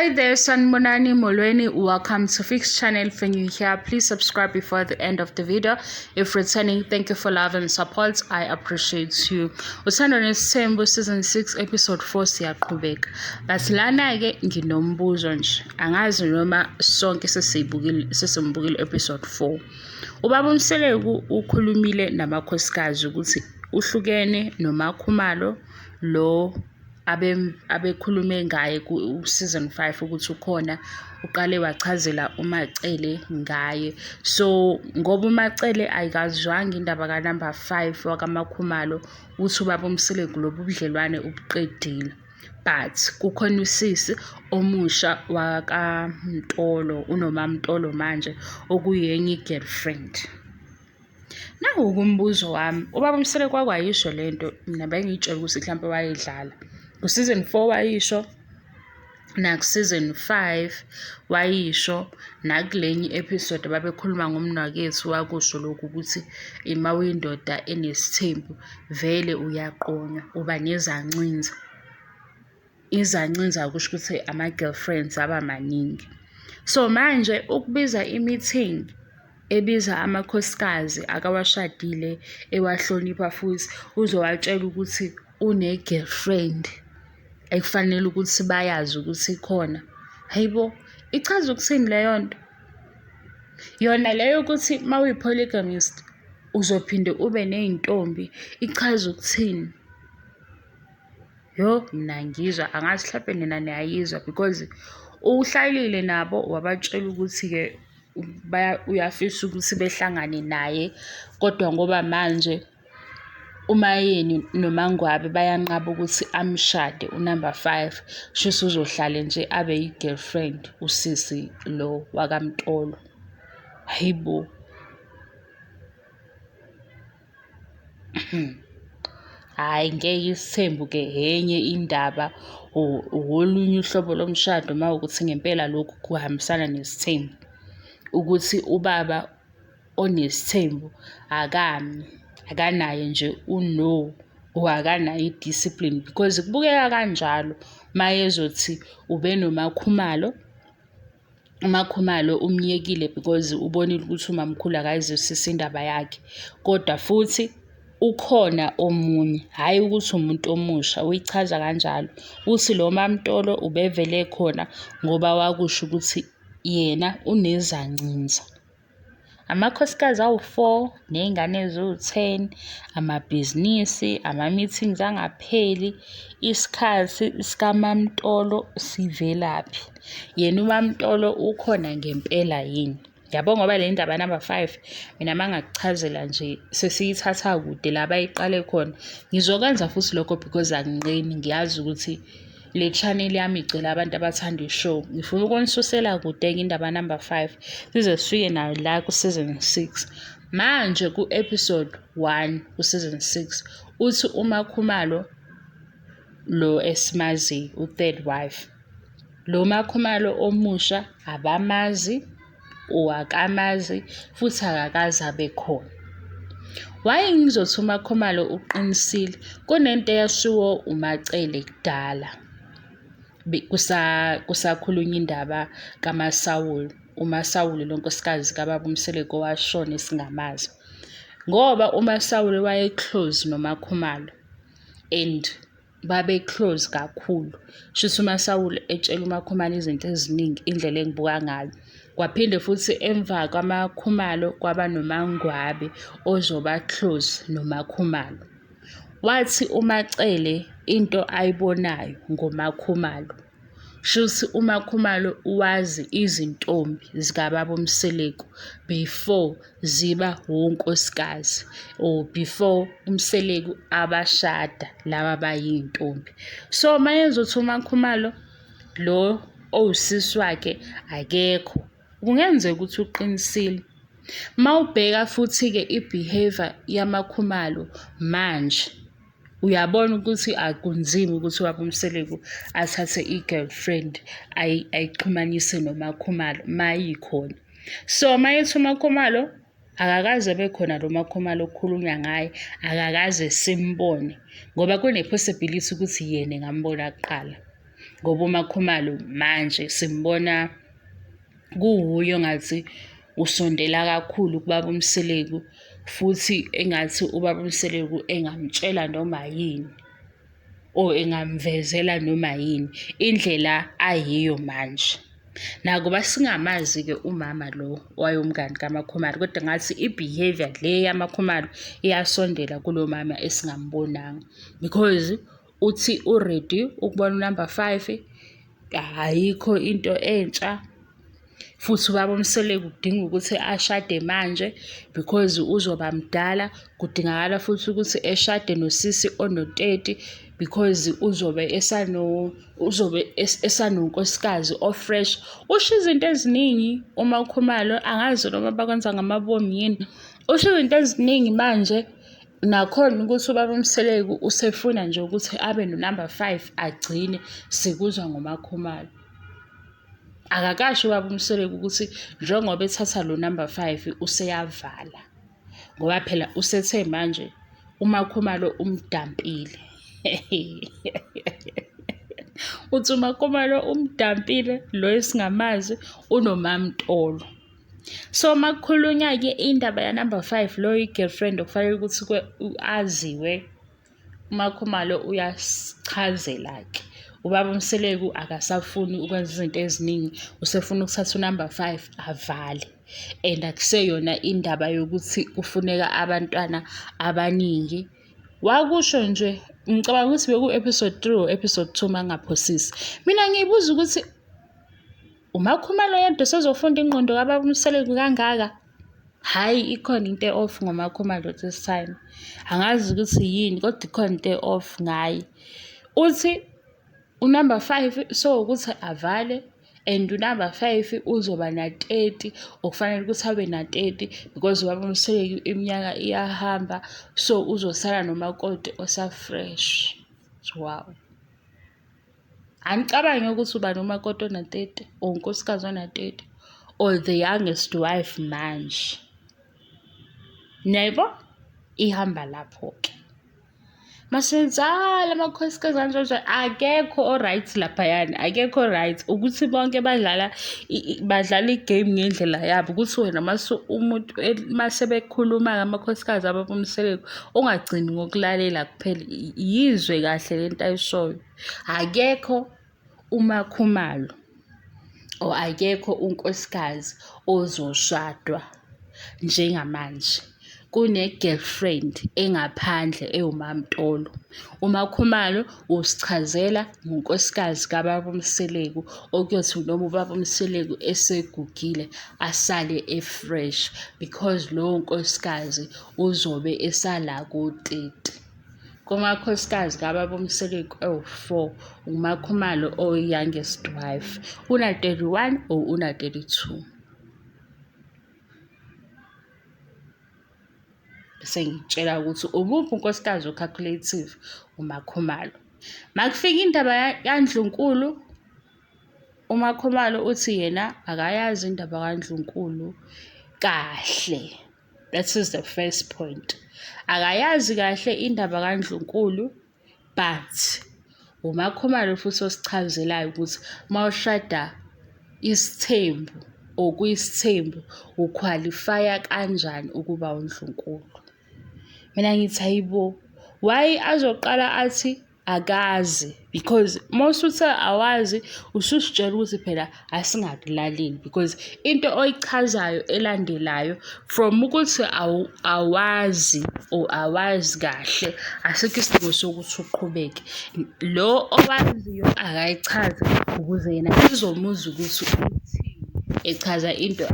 Hi there, Sanibonani Molweni. Welcome to Fix Channel. If you're new here, please subscribe before the end of the video. If returning, thank you for love and support. I appreciate you. Uthando Nes'thembu season 6 episode 4 siyaqhubeka. But lana ke nginombuzo nje. Angazi noma sonke sesimbukile episode 4. Ubaba Mseleku ukhulumile namakhosikazi ukuthi uhlukene noMakhumalo lo abekhulume ngaye ku season 5 ukuthi ukhona uqale wachazela uMacele ngaye. So ngoba uMacele ayikazwanga indaba ka number 5 wakaMakhumalo uthi ubaba Mseleku lobu budlelwane ubuqedile, but kukhona usisi omusha wakaMtolo unomamtolo manje okuyenye girlfriend. Nawo kumbuzo wami, ubaba Mseleku akwayisho lento mina bengitshela ukuthi mhlawumbe wayedlala ku season 4 wayisho, na ku season 5 wayisho, nakulenye episode babekhuluma ngomnakethu wakusho lokhu ukuthi ima uyindoda enesithembu vele uyaqonya uba nezancinza. Izancinza kusho ukuthi ama girlfriends abamaningi. So manje ukubiza i-meeting ebiza amakhosikazi akawashadile ewahlonipha futhi uzowatshela ukuthi une girlfriend ekufanele ukuthi bayazi ukuthi khona. Hayibo, ichaza ukuthini leyo nto? Yona leyo ukuthi mawuyi polygamist uzophinde ube nezintombi ichaza ukuthini? Yo, mina ngizwa angazi mhlawumbe nina niyayizwa because uhlalile nabo wabatshela ukuthi ke uyafisa ukuthi behlangane naye, kodwa ngoba manje uMayeni noMangwabe bayanqaba ukuthi amshade unumber 5, shisa uzohlale nje abe yi-girlfriend usisi lo wakamtolo. Hayibo. Hayi ngeke Isithembu ke enye indaba olunye uhlobo lomshado mawukuthi ngempela lokhu kuhambisana nesithembu ukuthi ubaba onesithembu akanaye nje uno akanayo i-discipline, because kubukeka kanjalo mayezothi ube noMakhumalo, uMakhumalo umyekile because ubonile ukuthi umamkhulu akayizwisisa indaba yakhe, kodwa futhi ukhona omunye, hhayi ukuthi umuntu omusha. Uyichaza kanjalo uthi lo mamtolo ubevele khona ngoba wakusho ukuthi yena unezancinza. Amakhosikazi awu-4 ney'ngane eziwu-10, amabhizinisi, ama-meetings angapheli, isikhathi sikamamtolo sivelaphi? Yena umamtolo ukhona ngempela yini? Yabo ngoba le ndaba number 5 mina mangakuchazela nje sesiyithatha kude la bayiqale khona. Ngizokwenza futhi lokho because anginqeni, ngiyazi ukuthi le channel yami igcwele abantu abathanda ishow. Ngifuna ukunisusela kude-ke indaba number 5 size sifike nayo la ku season 6. Manje ku episode 1 ku season 6 uthi uMakhumalo lo esimazi u-third wife, lo Makhumalo omusha abamazi owakamazi futhi akakaze abe khona. Why ngizothi uMakhumalo uqinisile? Kunento eyashiwo uMacele kudala kusakhulunywa indaba kaMasawule, uMasawule lo nkosikazi kababa Mseleku owashona singamazi, ngoba uMasawule waye-close noMakhumalo and babe-close kakhulu. Shuthi uMasawule etshela uMakhumalo izinto eziningi indlela engibuka ngayo. Kwaphinde futhi emva kwaMakhumalo kwaba noMangwabe ozoba close noMakhumalo. Wathi uMacele into ayibonayo ngoMakhumalo, shuthi uMakhumalo wazi izintombi zikababa Mseleku before ziba wonkosikazi or before uMseleku abashada laba bayintombi. So mayezothi uMakhumalo lo owusisi wakhe akekho, kungenzeka ukuthi uqinisile. Mawubheka futhi-ke i-behavior yaMakhumalo manje uyabona ukuthi akunzima ukuthi ubaba Mseleku athathe i-girlfriend ayixhumanise noMakhumalo mayikhona. So mayethi uMakhumalo akakaze bekhona lo Makhumalo okukhulunywa ngaye, akakaze simbone ngoba kune-possibility ukuthi yena engambona kuqala. ngoba uMakhumalo manje simbona kuwuye ongathi usondela kakhulu kubaba Mseleku, futhi engathi ubaba Mseleku engamtshela noma yini or engamvezela noma yini indlela ayiyo manje. Nakuba singamazi-ke umama lo wayomngani kaMakhumalo, kodwa ngathi i-behavior le yaMakhumalo iyasondela kulo mama esingambonanga, because uthi u-ready ukubona unumber 5, ayikho into entsha. Futhi ubaba Mseleku kudinga ukuthi ashade manje because uzoba mdala. Kudingakala futhi ukuthi eshade nosisi ono-30 because uzobe esanonkosikazi o-fresh. Usho izinto eziningi uMakhumalo, angazi noma bakwenza ngamabomu yini. Usho izinto eziningi manje, nakhona ukuthi ubaba Mseleku usefuna nje ukuthi abe no-number 5 agcine, sikuzwa ngoMakhumalo. Akakasho ubaba Mseleku ukuthi njengoba ethatha lo number 5 useyavala, ngoba phela usethe manje uMakhumalo umdampile. Uthi uMakhumalo umdampile, lo esingamazi unomamtolo. So makukhulunywa-ke indaba ya-number 5, lo i-girlfriend okufanele ukuthi aziwe, uMakhumalo uyasichazela-ke. Ubaba Mseleku akasafuni ukwenza izinto eziningi, usefuna ukuthatha unumber 5 avale. And akuseyona indaba yokuthi kufuneka abantwana abaningi. Wakusho nje, ngicabanga ukuthi beku-episode 3 or episode 2 mangaphosisi. Mina ngiyibuza ukuthi uMakhumalo yedwa sezofunda ingqondo kababa Mseleku kangaka? Hhayi, ikhona into e-off ngoMakhumalo this time. Angazi ukuthi yini, kodwa ikhona into e-off ngaye. Uthi unumber 5 so ukuthi avale, and unumber 5 uzoba na-30, okufanele ukuthi abe na-30 because ubaba Mseleku iminyaka iyahamba, so uzosala nomakoti osa-fresh. Wow. Angicabangi ukuthi uba nomakoti ona-30 or unkosikazi ona-30 or the youngest wife manje. Nebo ihamba lapho-ke. Masenzala amakhosikazi kanjalo, akekho o-right laphayana, akekho right ukuthi bonke badlala igame ngendlela yabo, ukuthi wena umuntu mase bekhuluma ngamakhosikazi ababa Mseleku ungagcini ngokulalela kuphela, yizwe kahle lento ayishoyo. Akekho uMakhumalo or akekho unkosikazi ozoshadwa njengamanje kune-girlfriend engaphandle ewumamtolo. uMakhumalo usichazela ngonkosikazi kababa Mseleku, okuyothi noma ubaba Mseleku esegugile asale e-fresh because lowo nkosikazi uzobe esala ko-30. Kumakhosikazi kababa Mseleku ewu-4, uMakhumalo oyi-youngest wife, una-31 or una-32. Sengitshela ukuthi umuphi unkosikazi o-calculative, uMakhumalo. Makufika indaba kaNdlunkulu, uMakhumalo uthi yena akayazi indaba kaNdlunkulu kahle. That is the first point. Akayazi kahle indaba kaNdlunkulu, but uMakhumalo futhi osichazelayo ukuthi mawushada Isithembu or kuyisithembu uqualifya kanjani ukuba uNdlunkulu. Mina ngithi hayibo, why azoqala athi akazi? Because most uthi awazi ususitshela ukuthi phela asingakulaleli, because into oyichazayo elandelayo from ukuthi awazi or awazi kahle, asikho isidingo sokuthi uqhubeke. Lo owaziyo akayichaze ukuze yena izomuza ukuthi uthini, echaza into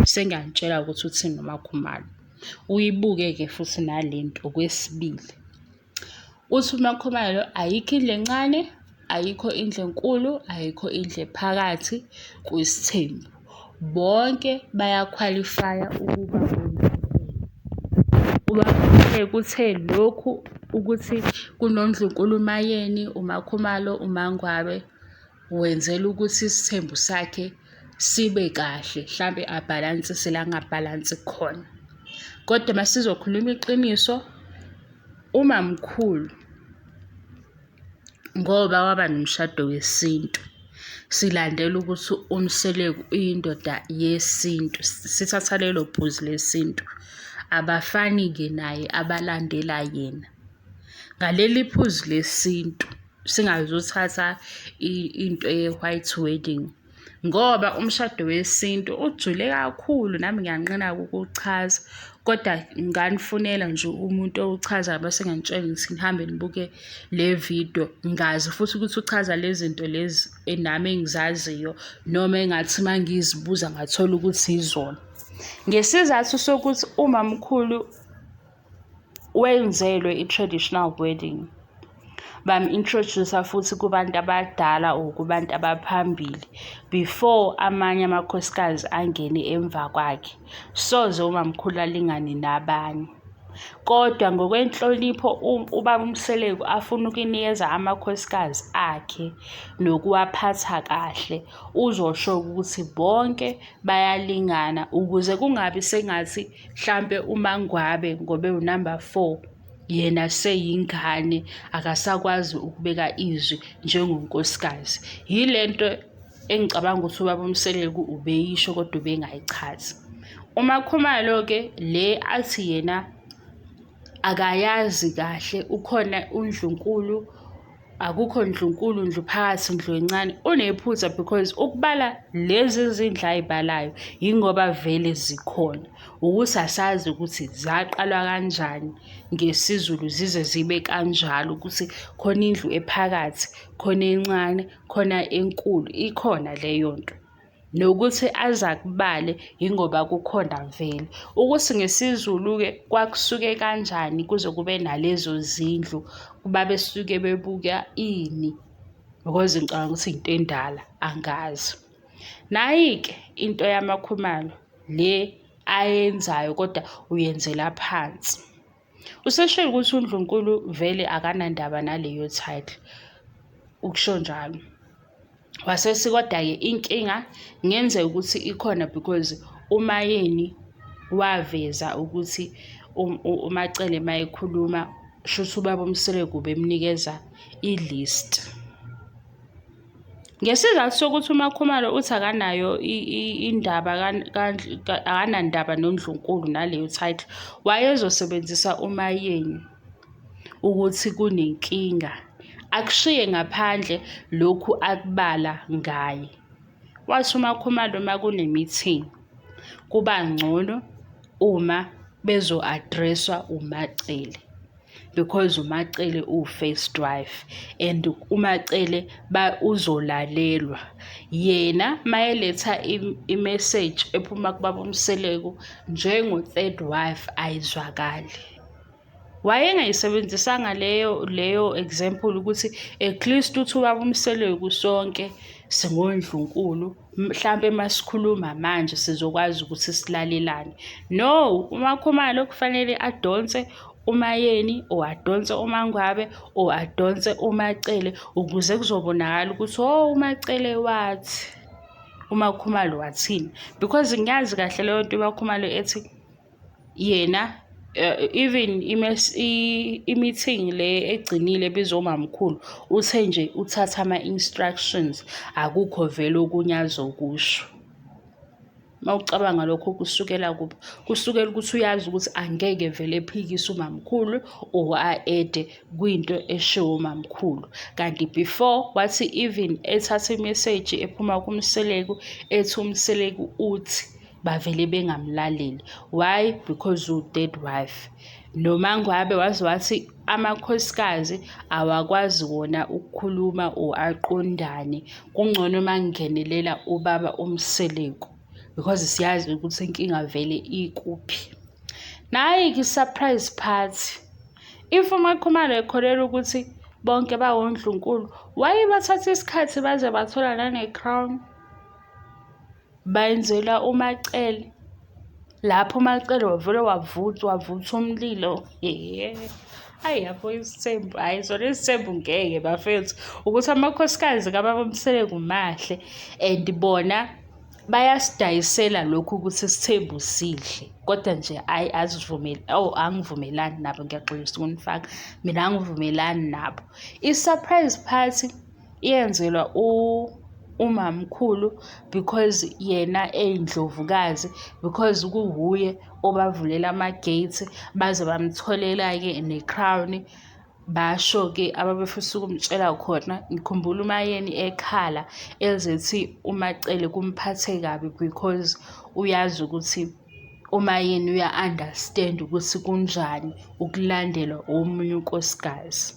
sengiyantshela ukuthi uthini noMakhumalo. Uyibuke-ke futhi nalento okwesibili. Uthi uMakhumalo ayikho indlu encane, ayikho indlu enkulu, ayikho indlu ephakathi kwisithembu. Bonke bayaqualifya ukuba uNdlunkulu. Kuthe lokhu ukuthi kunoNdlunkulu Mayeni, uMakhumalo, uMangwabe, wenzela ukuthi isithembu sakhe sibe kahle, mhlambe abhalansise la ngabhalansi khona. Kodwa masizokhuluma iqiniso, umamkhulu ngoba waba nomshado wesintu. Silandela ukuthi uMseleku uyindoda yesintu, sithatha lelo phuzu lesintu. Abafani-ke naye abalandela yena ngaleli phuzu lesintu, singazothatha into ye-white wedding, ngoba umshado wesintu ujule kakhulu. Nami ngiyanqena ukuchaza, kodwa nganifunela nje umuntu owuchazayo bese ngiyanitshela ngithi nihambe nibuke le video. Ngazi futhi ukuthi uchaza lezi zinto lezi nami engizaziyo, noma engathi uma ngizibuza ngathola ukuthi izona. Ngesizathu sokuthi umamkhulu wenzelwe i-traditional wedding, bam-introduce futhi kubantu abadala or kubantu abaphambili before amanye amakhosikazi angene emva kwakhe. Soze umamkhulu alingane nabanye, kodwa ngokwenhlonipho ubaba uMseleku afuna ukunikeza amakhosikazi akhe nokuwaphatha kahle. Uzosho ukuthi bonke bayalingana ukuze kungabi sengathi mhlampe uMangwabe ngobe unumber 4 yena seyingane akasakwazi ukubeka izwi njengonkosikazi. Yilento engicabanga ukuthi ubaba uMseleku ubeyisho kodwa ubengayichazi. uMakhumalo-ke le athi yena akayazi kahle, ukhona uNdlunkulu, akukho Ndlunkulu, ndlu phakathi, ndlu encane. Unephutha because ukubala lezi zindlu ayibalayo yingoba vele zikhona, ukuthi asazi ukuthi zaqalwa kanjani ngesiZulu zize zibe kanjalo, ukuthi khona indlu ephakathi, khona encane, khona enkulu. Ikhona leyo nto, nokuthi azakubale yingoba kukhona vele. Ukuthi ngesiZulu-ke kwakusuke kanjani kuze kube nalezo zindlu, kuba besuke bebuka ini, because ngicabanga ukuthi into endala, angazi. Nayi-ke into yaMakhumalo le ayenzayo kodwa uyenzela phansi. Useshilo ukuthi uNdlunkulu vele akanandaba naleyo title, ukusho njalo. Wasesi kodwa-ke inkinga ngenzeka ukuthi ikhona because uMayeni waveza ukuthi uMacele mayekhuluma shuthi ubaba uMseleku bemnikeza i-list. Ngesizathu sokuthi uMakhumalo uthi akanayo indaba akanandaba noNdlunkulu naleyo title, wayezosebenzisa uMayeni ukuthi kunenkinga, akushiye ngaphandle lokhu akubala ngaye. Wathi uMakhumalo uma kune-meeting kuba ngcono uma bezo-addresswa uMacele, because uMacele u-first wife and uMacele uzolalelwa. Yena mayeletha i-message ephuma kubaba uMseleku njengo-third wife ayizwakali. Wayengayisebenzisanga leyo example ukuthi at least uthi ubaba uMseleku sonke singoNdlunkulu, mhlampe masikhuluma manje sizokwazi ukuthi silalelane. No, uMakhumalo kufanele adonse uMayeni or adonse uMangwabe or adonse uMacele ukuze kuzobonakala ukuthi uMacele wathi, uMakhumalo wathini. Because ngiyazi kahle leyo nto uMakhumalo ethi yena even i-meeting le egcinile ebizwa umamkhulu uthe nje uthatha ama-instructions, akukho vele okunye azokusho. Mawucabanga lokho kusukela kuphi? Kusukela ukuthi uyazi ukuthi angeke vele ephikise umamkhulu or a-ede kwinto eshiwo umamkhulu. Kanti before wathi even ethatha i-message ephuma kuMseleku ethi uMseleku uthi, bavele bengamlaleli. Why? Because u-third wife. NoMangwabe wathi amakhosikazi awakwazi wona ukukhuluma or aqondane, kungcono mangingenelela ubaba uMseleku, because siyazi ukuthi inkinga vele ikuphi. Nayi-ke i-surprise party. If uMakhumalo ekholelwa ukuthi bonke bawoNdlunkulu, wayebathatha isikhathi baze bathola nane-crown bayenzela uMacele? Lapho uMacele wavele wavutha umlilo. Hayi yabo Isithembu, hayi sona Isithembu ngeke bafethu ukuthi amakhosikazi kababa Mseleku mahle and bona bayasidayisela lokhu ukuthi Isithembu sidle, kodwa nje angivumelani nabo, ngiyaxolisa ukunifaka, mina angivumelani nabo. I-surprise party iyenzelwa umamkhulu because yena eyindlovukazi, because kuwuye obavulela ama-gate, baze bamtholela-ke ne-crown. Basho-ke ababefisa ukumtshela khona. Ngikhumbula uMayeni ekhala ezethi uMacele kumphathe kabi because uyazi ukuthi uMayeni uya-understand ukuthi kunjani ukulandelwa omunye unkosikazi.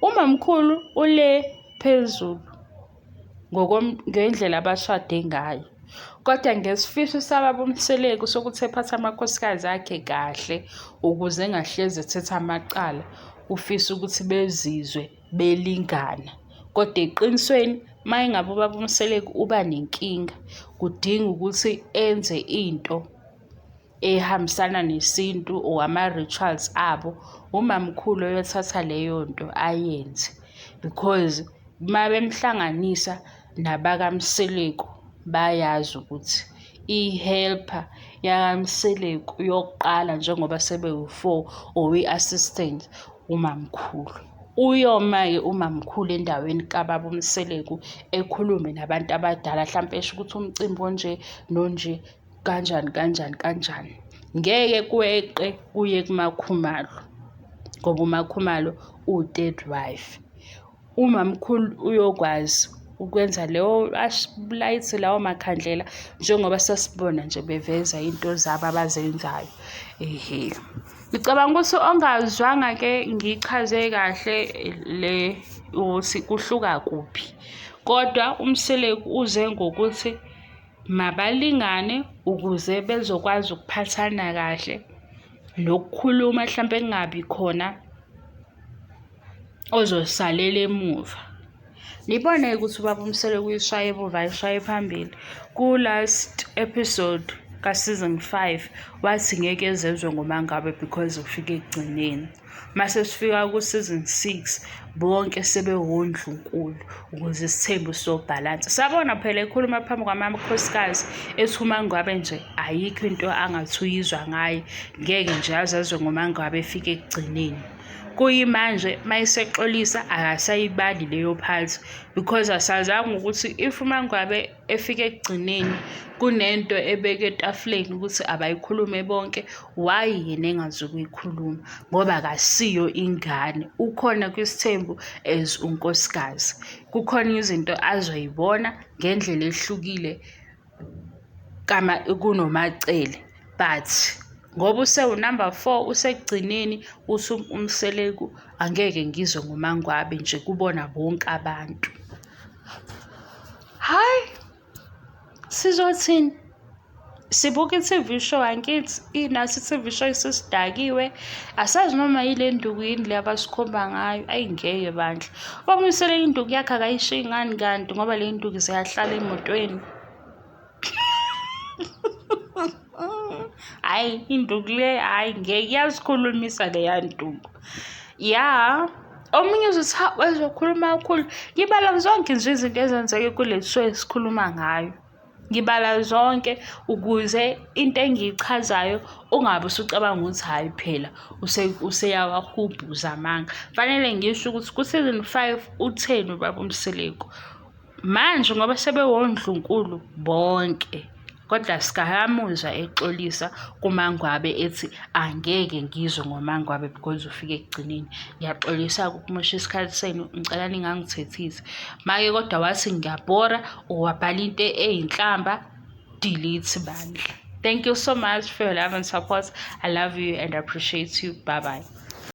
Umamkhulu ule phezulu ngendlela abashade ngayo, kodwa ngesifiso sababa Mseleku sokuthi ephathe amakhosikazi akhe kahle ukuze engahlezi ethetha amacala, ufisa ukuthi bezizwe belingana. Kodwa eqinisweni mayingabe ubaba Mseleku uba nenkinga, kudinga ukuthi enze into ehambisana nesintu or ama-rituals abo, umamkhulu oyothatha leyo nto ayenze, because uma bemhlanganisa nabakaMseleku bayazi ukuthi i-helper yakaMseleku yokuqala njengoba sebewu-4 or i-assistant umamkhulu. Uyoma-ke umamkhulu endaweni kababa Mseleku ekhulume nabantu abadala, hlampe esho ukuthi umcimbi onje nonje kanjani kanjani kanjani. Ngeke kweqe kuye kuMakhumalo ngoba uMakhumalo u-third wife. Umamkhulu uyokwazi ukwenza layithe lawo makhandlela njengoba sasibona nje beveza into zabo abazenzayo. Ngicabanga ukuthi ongazwanga-ke ngichaze kahle le ukuthi kuhluka kuphi, kodwa uMseleku uze ngokuthi mabalingane ukuze bezokwazi ukuphathana kahle, nokukhuluma hlampe kungabi khona ozosalela emuva. Nibone ukuthi ubaba Mseleku uyishaya emuva ayishaye phambili. Ku-last episode ka-season 5 wathi ngeke ezezwe ngoMangwabe because ufike ekugcineni. Mase sifika ku-season 6 bonke sebewondlunkulu ukuze Isithembu sobhalansa. Sabona phela ekhuluma phambi kwamakhosikazi ethi uMangwabe nje ayikho into angathi uyizwa ngaye, ngeke nje azezwe ngoMangwabe efike ekugcineni. Kuyimanje mayisexolisa akasayibali leyo part because asazange ukuthi if uMangwabe efike ekugcineni kunento ebeke etafuleni ukuthi abayikhulume bonke, why yena engazokuyikhuluma? Ngoba akasiyo ingane, ukhona kwiSithembu as unkosikazi. Kukhona izinto azoyibona ngendlela ehlukile kunoMacele, but ngoba usewu-number 4 usekugcineni uthi uMseleku angeke ngizwe ngoMangwabe nje kubona bonke abantu. Hayi, sizothini? Sibuka i-TV show angithi inathi i-TV show isisidakiwe, asazi noma yile nduku yini le abasikhomba ngayo. Ayingeke bandla, ubaba Mseleku induku yakhe akayishiyi ngani kanti ngoba le nduku ziyahlala emotweni. Hayi induku le, hayi ngeke yazikhulumisa leya nduku. Ya omunye uzothi wezokhuluma kakhulu. Ngibala zonke nje izinto ezenzeke kule show esikhuluma ngayo, ngibala zonke ukuze into engiyichazayo ungabe usucabanga ukuthi hayi phela useyawahubhuza amanga. Fanele ngisho ukuthi ku-season 5 utheni ubaba Mseleku manje ngoba sebewondlunkulu bonke, kodwa sikahamuzwa exolisa kuMangwabe ethi angeke ngizwe ngoMangwabe because ufike ekugcineni. Ngiyaxolisa ukumosha isikhathi senu, ngicela ningangithethisi. Make kodwa wathi ngiyabhora wabhala into eyinhlamba, delete bandla. Thank you so much for your love and support. I love you and appreciate you. Bye bye.